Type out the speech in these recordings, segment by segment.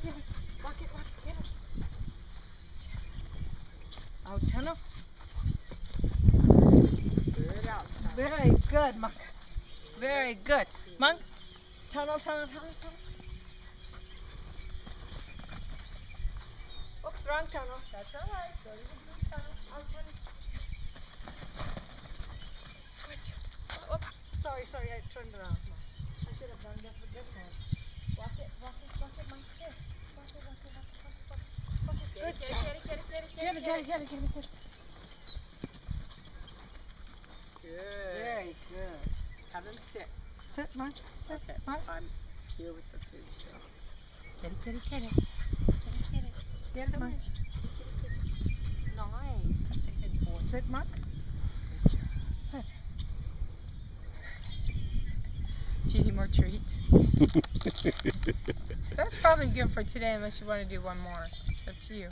get it. Walk it, get it. Out tunnel. Good out. Very good, Monk. Very good. Monk, tunnel. Oops, wrong tunnel. That's all right. Go to the blue tunnel. Out tunnel. Oops, sorry, I turned around. No. I should have done this with this hand. Walk it, Monk. Here. Walk it. Good. Get it. Good. Very good. Have him sit. Sit, Monk. Sit, Okay. Monk. I'm here with the food, so. Get it. Get it, Monk. Nice. That's a good boy. Sit, Monk. Good job. Sit. Do you need more treats? That's probably good for today unless you want to do one more. It's up to you.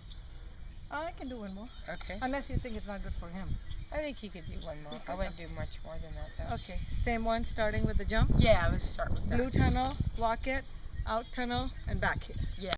I can do one more. Okay. Unless you think it's not good for him. I think he could do one more. I wouldn't do much more than that though. Okay. Same one starting with the jump. Yeah, let's start with that. Blue tunnel, walk it, out tunnel, and back here. Yeah.